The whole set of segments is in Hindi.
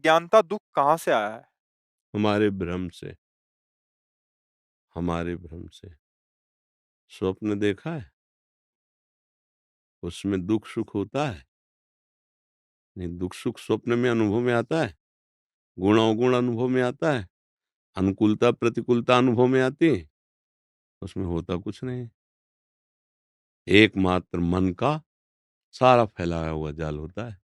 अज्ञानता दुःख कहाँ से आया है? हमारे भ्रम से, हमारे भ्रम से। स्वप्न देखा है? उसमें दुःख-सुख होता है? नहीं, दुःख-सुख स्वप्न में अनुभव में आता है? गुण-अवगुण अनुभव में आता है? अनुकूलता-प्रतिकूलता अनुभव में आती है? उसमें होता कुछ नहीं। एकमात्र मन का सारा फैलाया हुआ जाल होता है।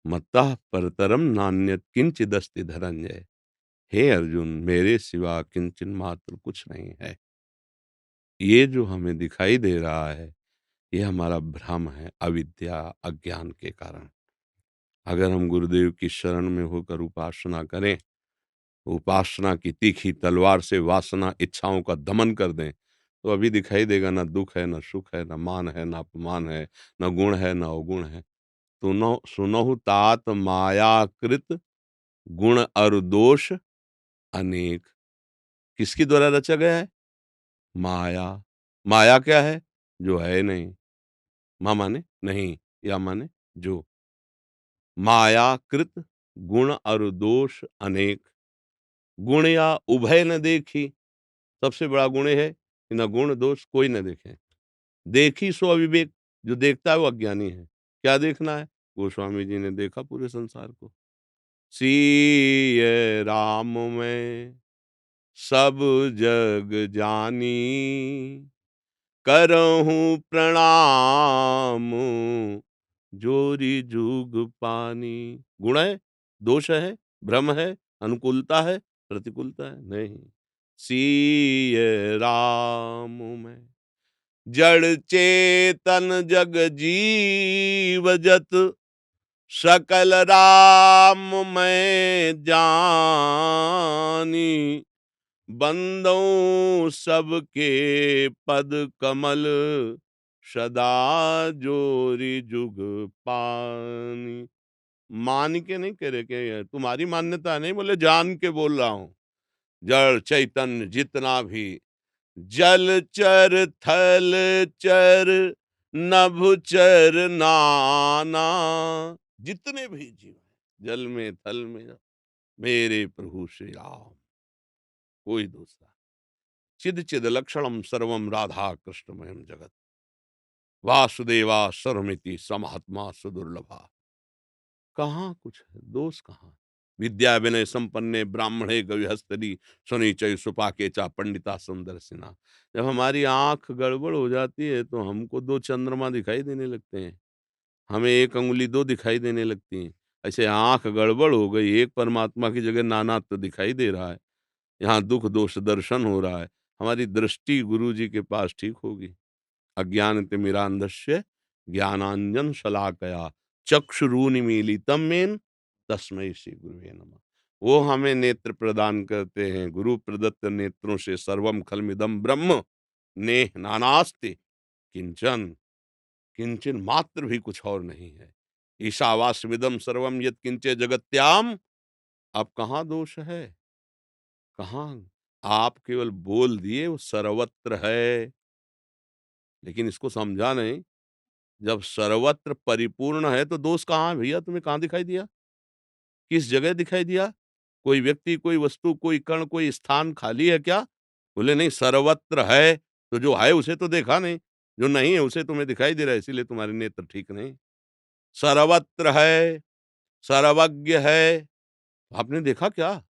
मत्तः परतरम नान्यत् किंचिदस्ति धनंजय। हे अर्जुन, मेरे सिवा किंचन मात्र कुछ नहीं है। ये जो हमें दिखाई दे रहा है, ये हमारा भ्रम है, अविद्या, अज्ञान के कारण। अगर हम गुरुदेव की शरण में होकर उपासना करें, उपासना की तीखी तलवार से वासना इच्छाओं का दमन कर दें, तो अभी दिखाई देगा ना दुःख है, ना सुख है, ना मान है, ना अपमान है, ना गुण है, ना अवगुण है। सुनहु तात मायाकृत गुण और दोष अनेक। किसके द्वारा रचा गया है? माया। माया क्या है? जो है नहीं। मा माने नहीं, या माने जो। मायाकृत गुण और दोष अनेक। गुण या उभय न देखी। सबसे बड़ा गुण है कि न गुण दोष कोई न देखे। देखी सो अविवेक। जो देखता है वो अज्ञानी है। क्या देखना है? गोस्वामी जी ने देखा पूरे संसार को। सीय राम में सब जग जानी, करहूँ प्रणाम जोरी जुग पानी। गुण है, दोष है, भ्रम है, अनुकूलता है, प्रतिकूलता है? नहीं। सीय राम में जड़ चेतन जग जीव जत, सकल राम मैं जानी। बंदों सबके पद कमल, सदा जोरी जुग पानी। मान के नहीं कह रहे कि तुम्हारी मान्यता नहीं, बोले जान के बोल रहा हूं। जड़ चैतन्य जितना भी, जल चर थल चर नभचर नाना, जितने भी जीव हैं, जल में थल में, मेरे प्रभु श्री राम, कोई दूसरा। चिद चिद लक्षणम सर्वम राधा कृष्णमयम जगत, वासुदेवा सर्वमिति समहात्मा सुदुर्लभा। कहाँ कुछ है, दोष कहाँ? विद्या विनय संपन्ने ब्राह्मणे गविहस्तरी, सुनी चय सुपाके चा पंडिता सुंदरसिना। जब हमारी आंख गड़बड़ हो जाती है तो हमको दो चंद्रमा दिखाई देने लगते हैं, हमें एक अंगुली दो दिखाई देने लगती हैं। ऐसे आंख गड़बड़ हो गई, एक परमात्मा की जगह नानात्व दिखाई दे रहा है, यहाँ दुख दोष दर्शन हो रहा है। हमारी दृष्टि गुरु जी के पास ठीक होगी। अज्ञानतिमिरान्धस्य ज्ञानांजन शलाकया चक्षुरुन्मीलितं येन तस्मै श्री गुरुवे नमः। वो हमें नेत्र प्रदान करते हैं। गुरु प्रदत्त नेत्रों से सर्वम खलमिदं ब्रह्म नेह नानास्ति किंचन। किंचन मात्र भी कुछ और नहीं है। ईशावास्यमिदं सर्वम यत् किंचे जगत्याम। अब कहाँ दोष है? कहाँ? आप केवल बोल दिए वो सर्वत्र है, लेकिन इसको समझा नहीं। जब सर्वत्र परिपूर्ण है तो दोष कहाँ है भैया? तुम्हें कहाँ दिखाई दिया? किस जगह दिखाई दिया? कोई व्यक्ति, कोई वस्तु, कोई कण, कोई स्थान खाली है क्या? बोले नहीं, सर्वत्र है। तो जो है उसे तो देखा नहीं, जो नहीं है उसे तुम्हें दिखाई दे रहा है, इसीलिए तुम्हारे नेत्र ठीक नहीं। सर्वत्र है, सर्वज्ञ है, आपने देखा क्या?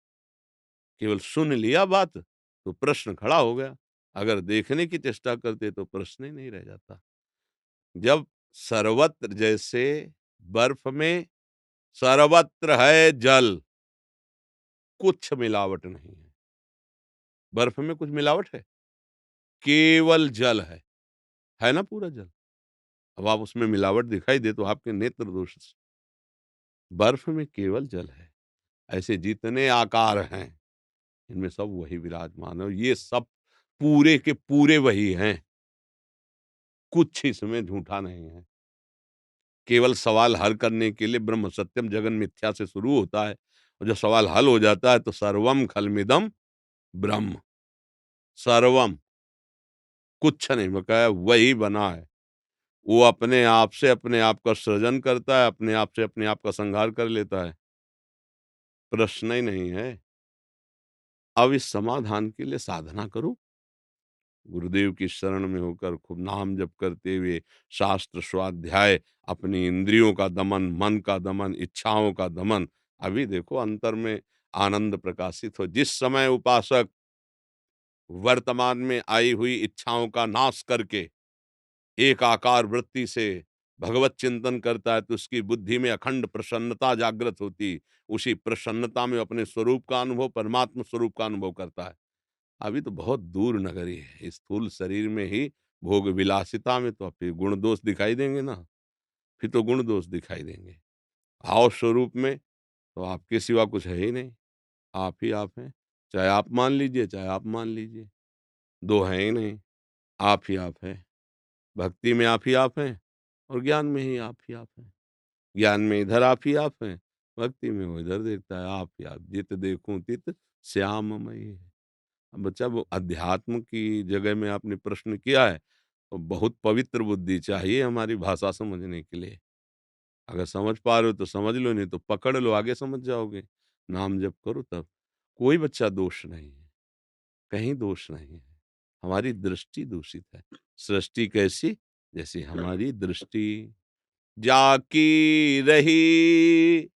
केवल सुन लिया बात तो प्रश्न खड़ा हो गया। अगर देखने की चेष्टा करते तो प्रश्न ही नहीं रह जाता। जब सर्वत्र, जैसे बर्फ में सर्वत्र है जल, कुछ मिलावट नहीं है। बर्फ में कुछ मिलावट है? केवल जल है ना पूरा जल। अब आप उसमें मिलावट दिखाई दे तो आपके नेत्र दोष से। बर्फ में केवल जल है। ऐसे जितने आकार हैं, इनमें सब वही विराजमान है और ये सब पूरे के पूरे वही हैं। कुछ इसमें झूठा नहीं है। केवल सवाल हल करने के लिए ब्रह्म सत्यम जगन मिथ्या से शुरू होता है, और जब सवाल हल हो जाता है तो सर्वम खलमिदम ब्रह्म। सर्वम, कुछ नहीं बकाया वही बना है। वो अपने आप से अपने आप का सृजन करता है, अपने आप से अपने आप का संहार कर लेता है। प्रश्न ही नहीं है। अब इस समाधान के लिए साधना करो। गुरुदेव की शरण में होकर खूब नाम जप करते हुए शास्त्र स्वाध्याय, अपनी इंद्रियों का दमन, मन का दमन, इच्छाओं का दमन। अभी देखो अंतर में आनंद प्रकाशित हो। जिस समय उपासक वर्तमान में आई हुई इच्छाओं का नाश करके एक आकार वृत्ति से भगवत चिंतन करता है, तो उसकी बुद्धि में अखंड प्रसन्नता जागृत होती। उसी प्रसन्नता में अपने स्वरूप का अनुभव, परमात्म स्वरूप का अनुभव करता है। अभी तो बहुत दूर नगरी है। इस स्थूल शरीर में ही भोग विलासिता में तो फिर गुण दोष दिखाई देंगे ना, फिर तो गुण दोष दिखाई देंगे। भाव स्वरूप में तो आपके सिवा कुछ है ही नहीं, आप ही आप हैं। चाहे आप मान लीजिए, चाहे आप मान लीजिए, दो हैं ही नहीं, आप ही आप हैं। भक्ति में आप ही आप हैं और ज्ञान में ही आप ही आप हैं। ज्ञान में इधर आप ही आप हैं, भक्ति में वो इधर देखता है, आप ही आप। जित देखूं तित श्याममयी है। अब बच्चा, वो अध्यात्म की जगह में आपने प्रश्न किया है, तो बहुत पवित्र बुद्धि चाहिए हमारी भाषा समझने के लिए। अगर समझ पा रहे हो तो समझ लो, नहीं तो पकड़ लो, आगे समझ जाओगे। नाम जप करो तब। कोई बच्चा दोष नहीं है, कहीं दोष नहीं है। हमारी दृष्टि दूषित है। सृष्टि कैसी? जैसी हमारी दृष्टि। जाकी रही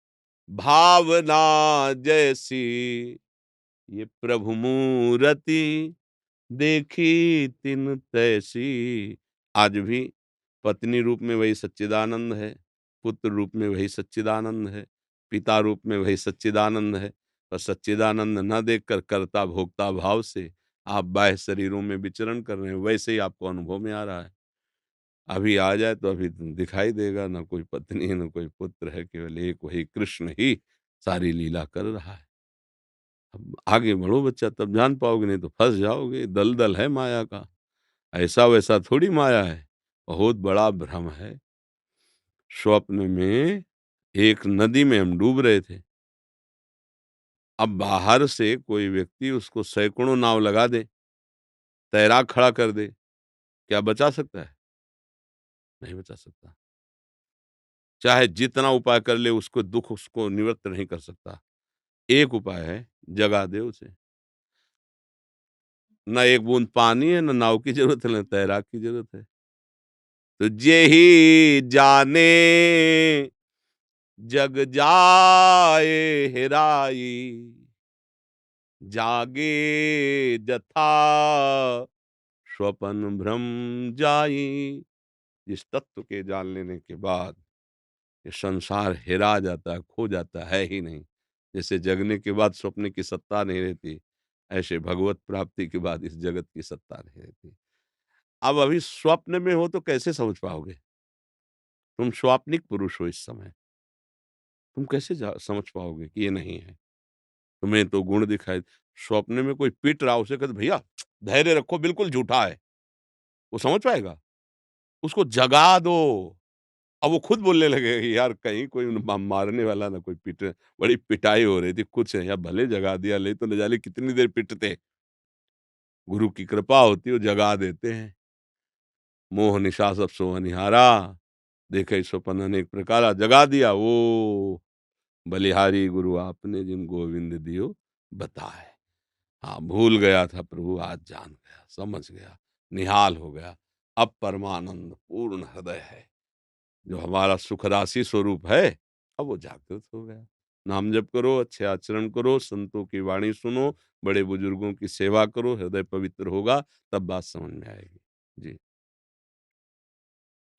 भावना जैसी, ये प्रभु मूरति देखी तिन तैसी। आज भी पत्नी रूप में वही सच्चिदानंद है, पुत्र रूप में वही सच्चिदानंद है, पिता रूप में वही सच्चिदानंद है। पर सच्चिदानंद न देखकर कर्ता भोक्ता भाव से आप बाह्य शरीरों में विचरण कर रहे हैं, वैसे ही आपको अनुभव में आ रहा है। अभी आ जाए तो अभी दिखाई देगा, ना कोई पत्नी है, ना कोई पुत्र है, केवल एक वही कृष्ण ही सारी लीला कर रहा है। अब आगे बढ़ो बच्चा, तब जान पाओगे, नहीं तो फंस जाओगे। दलदल है माया का, ऐसा वैसा थोड़ी माया है, बहुत बड़ा भ्रम है। स्वप्न में एक नदी में हम डूब रहे थे। अब बाहर से कोई व्यक्ति उसको सैकड़ों नाव लगा दे, तैराक खड़ा कर दे, क्या बचा सकता है? नहीं बचा सकता। चाहे जितना उपाय कर ले, उसको दुख उसको निवृत्त नहीं कर सकता। एक उपाय है, जगा दे उसे। ना एक बूंद पानी है, ना नाव की जरूरत है, ना तैराक की जरूरत है। तो जेहि जाने जग जाए हेराई, जागे जथा स्वपन भ्रम जाई। इस तत्व के जान लेने के बाद ये संसार हेरा जाता है, खो जाता है ही नहीं। जैसे जगने के बाद स्वप्न की सत्ता नहीं रहती, ऐसे भगवत प्राप्ति के बाद इस जगत की सत्ता नहीं रहती। अब अभी स्वप्न में हो तो कैसे समझ पाओगे? तुम स्वाप्निक पुरुष हो इस समय, तुम कैसे समझ पाओगे कि ये नहीं है? तुम्हें तो गुण दिखाई। स्वप्न में कोई पीट रहा, उसे कहते भैया धैर्य रखो, बिल्कुल झूठा है, वो समझ पाएगा? उसको जगा दो। अब वो खुद बोलने लगे कि यार कहीं कोई मारने वाला ना कोई पीटे। बड़ी पिटाई हो रही थी, कुछ है या भले जगा दिया, ले तो न जाने कितनी देर पिटते। गुरु की कृपा होती है, वो जगा देते हैं। मोह निशा सब सो अनिहारा, देखे स्वपन अनेक प्रकारा। जगा दिया वो बलिहारी गुरु आपने, जिन गोविंद दियो बताए। हाँ, भूल गया था प्रभु, आज जान गया, समझ गया, निहाल हो गया। अब परमानंद पूर्ण हृदय है, जो हमारा सुखराशि स्वरूप है, अब वो जागृत हो गया। नाम जप करो, अच्छे आचरण करो, संतों की वाणी सुनो, बड़े बुजुर्गों की सेवा करो, हृदय पवित्र होगा, तब बात समझ में आएगी। जी।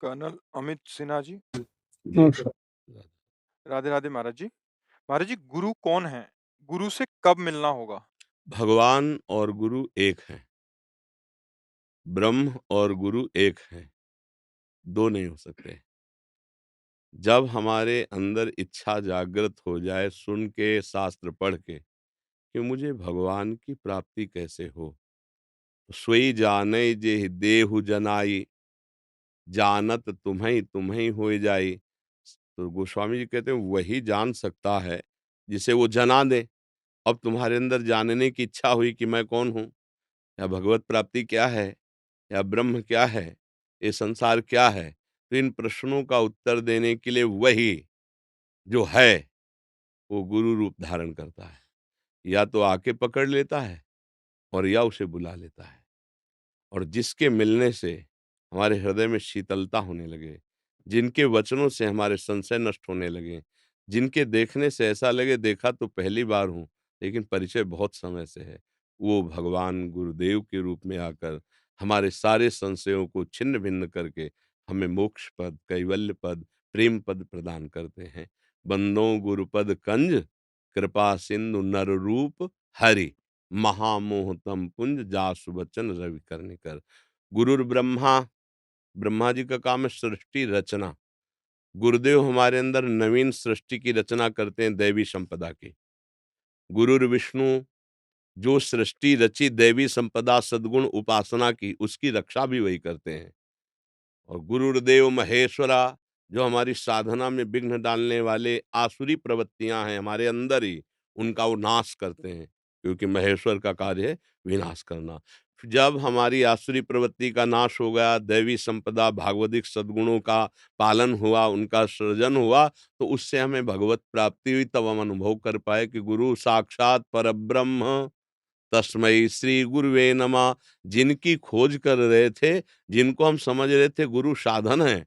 कर्नल अमित सिन्हा जी। जी। राधे राधे महाराज जी। महाराज जी, गुरु कौन है? गुरु से कब मिलना होगा? भगवान और गुरु एक हैं, ब्रह्म और गुरु एक हैं, दो नहीं हो सकते। जब हमारे अंदर इच्छा जागृत हो जाए, सुन के शास्त्र पढ़ के, कि मुझे भगवान की प्राप्ति कैसे हो, सोई जाने जे देहु जनाई, जानत तुम्हें तुम्हें हो जाई। तो गोस्वामी जी कहते हैं वही जान सकता है जिसे वो जना दे। अब तुम्हारे अंदर जानने की इच्छा हुई कि मैं कौन हूँ, या भगवत प्राप्ति क्या है, या ब्रह्म क्या है, ये संसार क्या है, तो इन प्रश्नों का उत्तर देने के लिए वही जो है वो गुरु रूप धारण करता है। या तो आके पकड़ लेता है और या उसे बुला लेता है। और जिसके मिलने से हमारे हृदय में शीतलता होने लगे, जिनके वचनों से हमारे संशय नष्ट होने लगे, जिनके देखने से ऐसा लगे देखा तो पहली बार हूँ, लेकिन परिचय बहुत समय से है, वो भगवान गुरुदेव के रूप में आकर हमारे सारे संशयों को छिन्न-भिन्न करके हमें मोक्ष पद, कैवल्य पद, प्रेम पद प्रदान करते हैं। बंदों गुरुपद कंज, कृपा सिंधु नर रूप हरि। महामोहतम पुंज जासु बचन रवि कर्णिकर। गुरुर ब्रह्मा, ब्रह्मा जी का काम है सृष्टि रचना। गुरुदेव हमारे अंदर नवीन सृष्टि की रचना करते हैं दैवी संपदा की। गुरुर विष्णु, जो सृष्टि रची दैवी संपदा सद्गुण उपासना की, उसकी रक्षा भी वही करते हैं। और गुरुर्देव महेश्वरा, जो हमारी साधना में विघ्न डालने वाले आसुरी प्रवृत्तियां हैं हमारे अंदर ही, उनका वो नाश करते हैं, क्योंकि महेश्वर का कार्य है विनाश करना। जब हमारी आसुरी प्रवृत्ति का नाश हो गया, दैवी संपदा भागवतिक सद्गुणों का पालन हुआ, उनका सृजन हुआ, तो उससे हमें भगवत प्राप्ति हुई। तब हम अनुभव कर पाए कि गुरु साक्षात परब्रह्म तस्मै श्री गुरुवे नमः। जिनकी खोज कर रहे थे, जिनको हम समझ रहे थे गुरु साधन है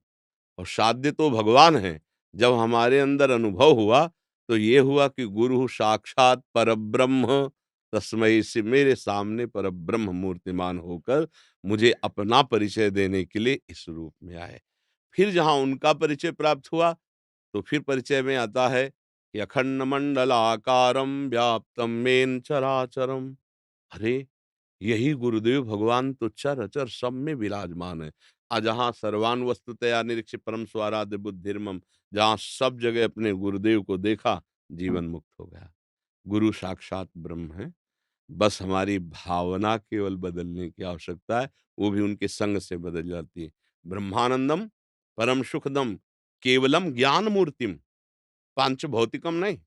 और साध्य तो भगवान है, जब हमारे अंदर अनुभव हुआ तो ये हुआ कि गुरु साक्षात परब्रह्म तस्मै से मेरे सामने परब्रह्म मूर्तिमान होकर मुझे अपना परिचय देने के लिए इस रूप में आए। फिर जहां उनका परिचय प्राप्त हुआ, तो फिर परिचय में आता है कि अखंड मंडलाकारं व्याप्तम येन चराचरम। अरे! यही गुरुदेव भगवान तो चर अचर सब में विराजमान है। जहाँ सर्वान वस्तुतया निरीक्ष परम स्वाराध्य बुद्धिर्मम, जहाँ सब जगह अपने गुरुदेव को देखा, जीवन मुक्त हो गया। गुरु साक्षात ब्रह्म है, बस हमारी भावना केवल बदलने की आवश्यकता है, वो भी उनके संग से बदल जाती है। ब्रह्मानंदम, परम सुखदम, केवलम ज्ञान मूर्तिम, पांच भौतिकम नहीं।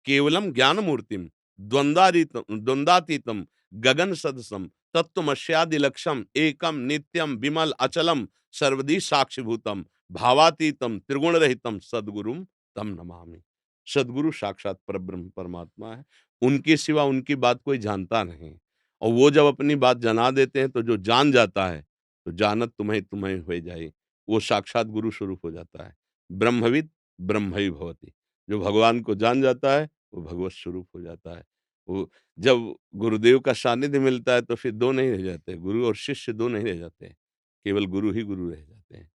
केवलम ज्ञानमूर्तिम द्वंद्वातीतम गगन सदसम तत्वमस्यादिलक्षम एकम नित्यम विमल अचलम सर्वदी साक्षिभूतम भावातीतम त्रिगुण रहितम सद्गुरुम तम नमामि। सद्गुरु साक्षात परब्रह्म परमात्मा है, उनके सिवा उनकी बात कोई जानता नहीं। और वो जब अपनी बात जना देते हैं तो जो जान जाता है, तो जानत तुम्हें तुम्हें हो जाए, वो साक्षात गुरु स्वरूप हो जाता है। ब्रह्मविद ब्रह्म ही भवति। जो भगवान को जान जाता है, वो भगवत स्वरूप हो जाता है। वो जब गुरुदेव का सानिध्य मिलता है तो फिर 2 नहीं रह जाते, गुरु और शिष्य 2 नहीं रह जाते, केवल गुरु ही गुरु रह जाते हैं।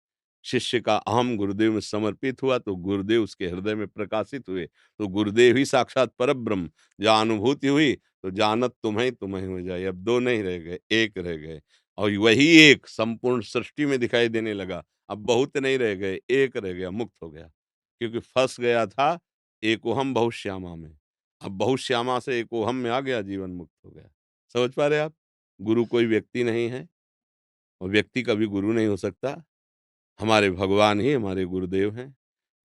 शिष्य का अहम गुरुदेव में समर्पित हुआ तो गुरुदेव उसके हृदय में प्रकाशित हुए, तो गुरुदेव ही साक्षात परब्रह्म। जहाँ अनुभूति हुई तो जानत तुम्हें तुम्हें हो जाए, अब 2 नहीं रह गए, 1 रह गए। और वही एक संपूर्ण सृष्टि में दिखाई देने लगा। अब बहुत नहीं रह गए, 1 रह गया, मुक्त हो गया। क्योंकि फँस गया था एकोहम बहुश्यामा में। अब बहुश्यामा से एकोहम में आ गया, जीवन मुक्त हो गया। समझ पा रहे हैं आप? गुरु कोई व्यक्ति नहीं है और व्यक्ति कभी गुरु नहीं हो सकता। हमारे भगवान ही हमारे गुरुदेव हैं,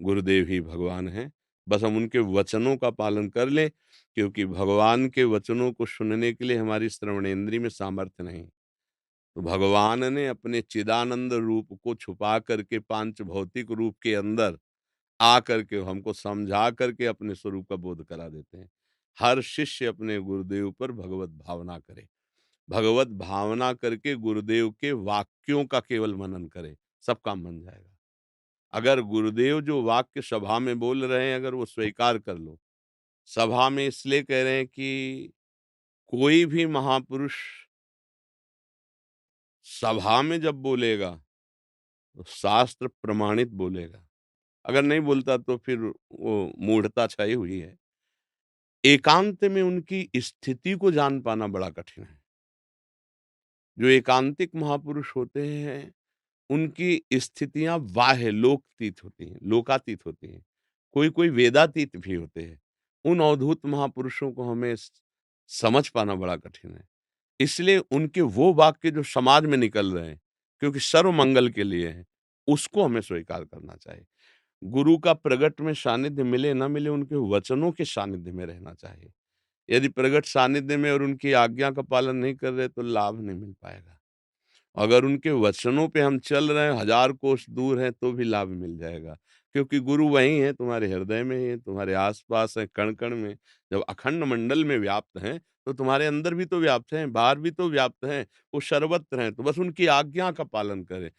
गुरुदेव ही भगवान हैं। बस हम उनके वचनों का पालन कर लें, क्योंकि भगवान के वचनों को सुनने के लिए हमारी श्रवणेंद्रिय में सामर्थ्य नहीं। तो भगवान ने अपने चिदानंद रूप को छुपा करके पांच भौतिक रूप के अंदर आकर के हमको समझा करके अपने स्वरूप का बोध करा देते हैं। हर शिष्य अपने गुरुदेव पर भगवत भावना करे। भगवत भावना करके गुरुदेव के वाक्यों का केवल मनन करे, सब काम बन जाएगा। अगर गुरुदेव जो वाक्य सभा में बोल रहे हैं, अगर वो स्वीकार कर लो, सभा में इसलिए कह रहे हैं कि कोई भी महापुरुष सभा में जब बोलेगा, तो शास्त्र प्रमाणित बोलेगा। अगर नहीं बोलता तो फिर वो मूढ़ता छाई हुई है। एकांत में उनकी स्थिति को जान पाना बड़ा कठिन है। जो एकांतिक महापुरुष होते हैं, उनकी स्थितियाँ बाह्य लोकतीत होती हैं, लोकातीत होती हैं। कोई-कोई वेदातीत भी होते हैं। उन अवधूत महापुरुषों को हमें समझ पाना बड़ा कठिन है। इसलिए उनके वो वाक्य जो समाज में निकल रहे हैं, क्योंकि सर्व मंगल के लिए हैं, उसको हमें स्वीकार करना चाहिए। गुरु का प्रगट में सानिध्य मिले ना मिले, उनके वचनों के सानिध्य में रहना चाहिए। यदि प्रगट सानिध्य में और उनकी आज्ञा का पालन नहीं कर रहे तो लाभ नहीं मिल पाएगा। अगर उनके वचनों पे हम चल रहे हैं, हजार कोस दूर हैं तो भी लाभ मिल जाएगा। क्योंकि गुरु वहीं हैं, तुम्हारे हृदय में ही हैं, तुम्हारे आस-पास हैं, कण-कण में। जब अखंड मंडल में व्याप्त हैं, तो तुम्हारे अंदर भी तो व्याप्त हैं, बाहर भी तो व्याप्त हैं, वो सर्वत्र हैं, तो बस उनकी आज्ञा का पालन करें।